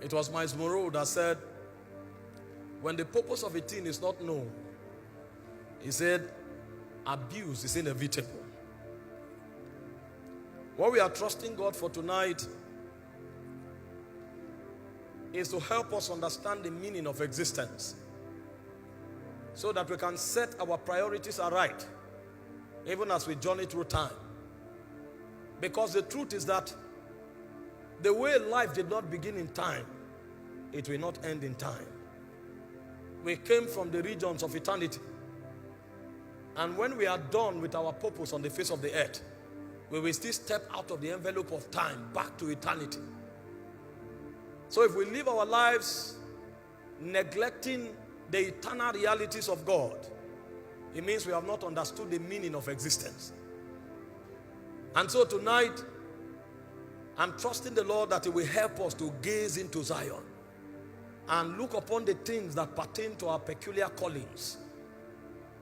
It was Miles Monroe that said, when the purpose of a thing is not known, he said, abuse is inevitable. What we are trusting God for tonight is to help us understand the meaning of existence so that we can set our priorities aright even as we journey through time. Because the truth is that the way life did not begin in time, it will not end in time. We came from the regions of eternity. And when we are done with our purpose on the face of the earth, we will still step out of the envelope of time back to eternity. So if we live our lives neglecting the eternal realities of God, it means we have not understood the meaning of existence. And so tonight, I'm trusting the Lord that He will help us to gaze into Zion and look upon the things that pertain to our peculiar callings,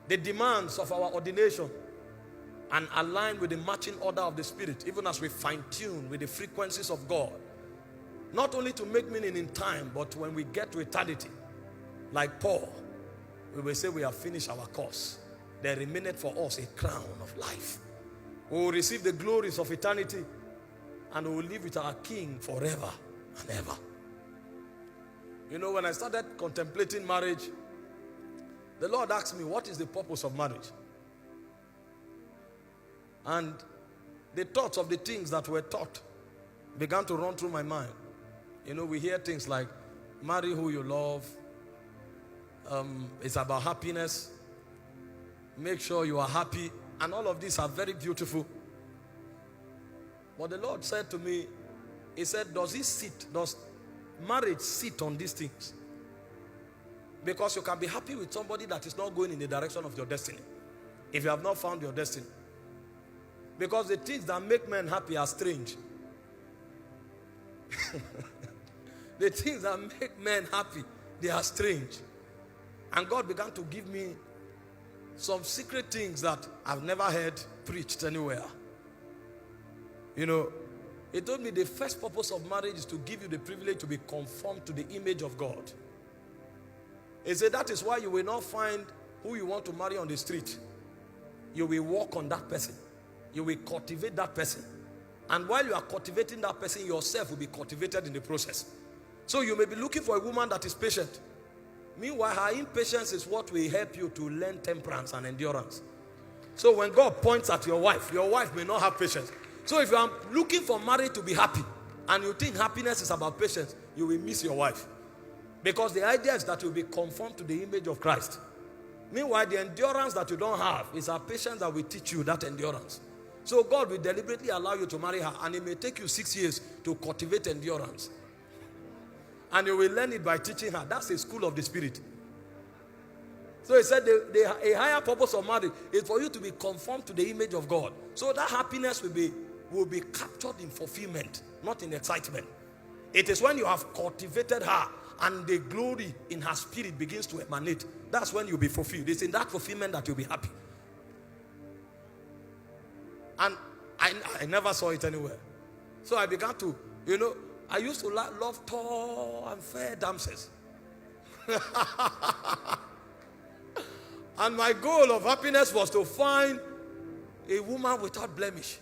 the demands of our ordination, and align with the marching order of the Spirit, even as we fine-tune with the frequencies of God. Not only to make meaning in time, but when we get to eternity, like Paul, we will say we have finished our course. There remaineth for us a crown of life. We will receive the glories of eternity, and we will live with our King forever and ever. You know, when I started contemplating marriage, the Lord asked me, what is the purpose of marriage? And the thoughts of the things that were taught began to run through my mind. You know, we hear things like, marry who you love. It's about happiness. Make sure you are happy. And all of these are very beautiful. But the Lord said to me, He said, does marriage sit on these things? Because you can be happy with somebody that is not going in the direction of your destiny, if you have not found your destiny. Because the things that make men happy are strange. The things that make men happy, they are strange. And God began to give me some secret things that I've never heard preached anywhere. You know, He told me the first purpose of marriage is to give you the privilege to be conformed to the image of God. He said that is why you will not find who you want to marry on the street. You will walk on that person. You will cultivate that person. And while you are cultivating that person, yourself will be cultivated in the process. So you may be looking for a woman that is patient. Meanwhile, her impatience is what will help you to learn temperance and endurance. So when God points at your wife may not have patience. So if you are looking for marriage to be happy, and you think happiness is about patience, you will miss your wife. Because the idea is that you will be conformed to the image of Christ. Meanwhile, the endurance that you don't have is our patience that will teach you that endurance. So God will deliberately allow you to marry her, and it may take you 6 years to cultivate endurance. And you will learn it by teaching her. That's a school of the Spirit. So He said a higher purpose of marriage is for you to be conformed to the image of God. So that happiness will be captured in fulfillment, not in excitement. It is when you have cultivated her and the glory in her spirit begins to emanate. That's when you'll be fulfilled. It's in that fulfillment that you'll be happy. And I never saw it anywhere. So I began to, you know, I used to love tall and fair damsels. And my goal of happiness was to find a woman without blemish.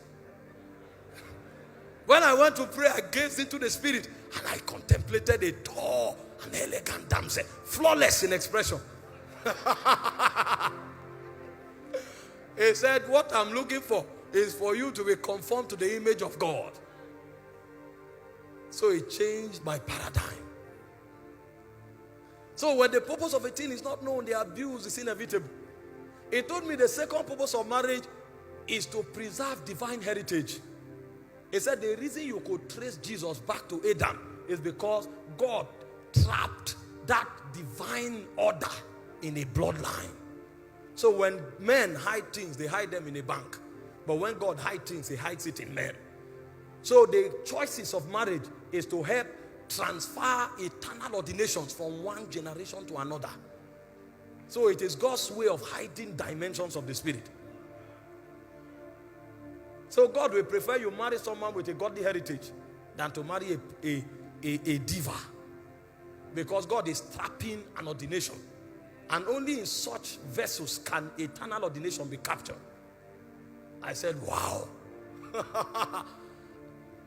When I went to pray, I gazed into the Spirit and I contemplated a tall and elegant damsel, flawless in expression. He said, what I'm looking for is for you to be conformed to the image of God. So it changed my paradigm. So when the purpose of a thing is not known, the abuse is inevitable. He told me the second purpose of marriage is to preserve divine heritage. He said the reason you could trace Jesus back to Adam is because God trapped that divine order in a bloodline. So when men hide things, they hide them in a bank. But when God hides things, He hides it in men. So the choices of marriage is to help transfer eternal ordinations from one generation to another. So it is God's way of hiding dimensions of the Spirit. So God will prefer you marry someone with a godly heritage than to marry a diva Because God is trapping an ordination. And only in such vessels can eternal ordination be captured. I said, wow.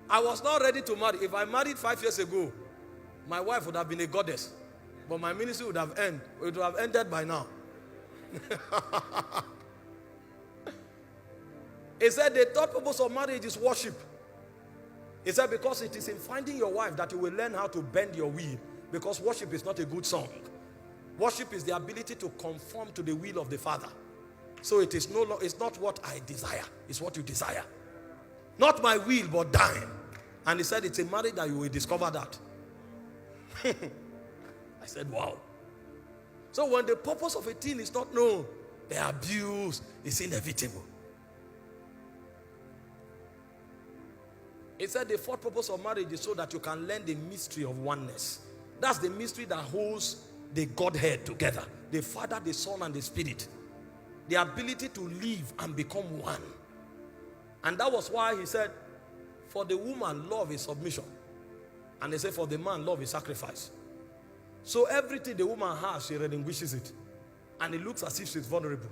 I was not ready to marry. If I married 5 years ago, my wife would have been a goddess. But my ministry would have ended. It would have ended by now. He said the third purpose of marriage is worship. He said because it is in finding your wife that you will learn how to bend your will. Because worship is not a good song. Worship is the ability to conform to the will of the Father. So it is it's not what I desire. It's what you desire. Not my will, but thine. And he said it's a marriage that you will discover that. I said, wow. So when the purpose of a thing is not known, the abuse is inevitable. He said the fourth purpose of marriage is so that you can learn the mystery of oneness. That's the mystery that holds the Godhead together. The Father, the Son, and the Spirit. The ability to live and become one. And that was why he said, for the woman, love is submission. And he said, for the man, love is sacrifice. So everything the woman has, she relinquishes it. And it looks as if she's vulnerable.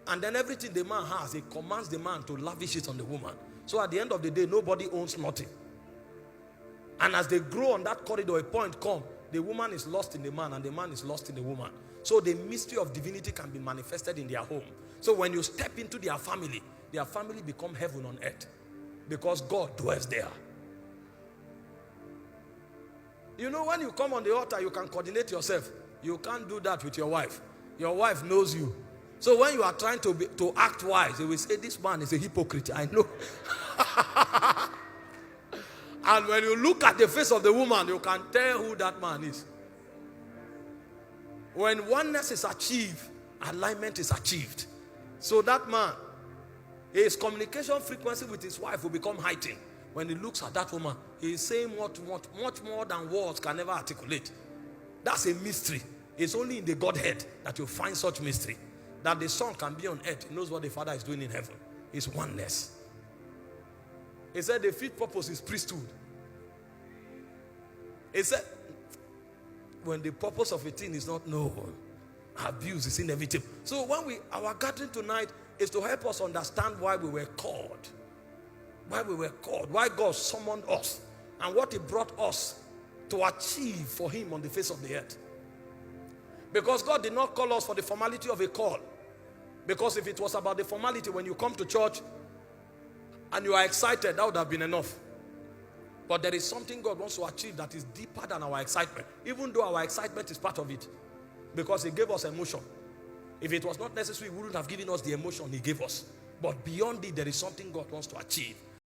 And then everything the man has, he commands the man to lavish it on the woman. So at the end of the day, nobody owns nothing. And as they grow on that corridor, a point comes, the woman is lost in the man and the man is lost in the woman. So the mystery of divinity can be manifested in their home. So when you step into their family become heaven on earth. Because God dwells there. You know, when you come on the altar, you can coordinate yourself. You can't do that with your wife. Your wife knows you. So when you are trying to act wise, they will say, this man is a hypocrite. I know. And when you look at the face of the woman, you can tell who that man is. When oneness is achieved, alignment is achieved. So that man, his communication frequency with his wife will become heightened. When he looks at that woman, he is saying much more than words can ever articulate. That's a mystery. It's only in the Godhead that you find such mystery. That the Son can be on earth. He knows what the Father is doing in heaven. It's oneness. He said the fifth purpose is priesthood. He said, when the purpose of a thing is not known, abuse is inevitable. So when our gathering tonight is to help us understand why we were called. Why we were called. Why God summoned us. And what He brought us to achieve for Him on the face of the earth. Because God did not call us for the formality of a call. Because if it was about the formality, when you come to church and you are excited, that would have been enough. But there is something God wants to achieve that is deeper than our excitement. Even though our excitement is part of it. Because He gave us emotion. If it was not necessary, He wouldn't have given us the emotion He gave us. But beyond it, there is something God wants to achieve.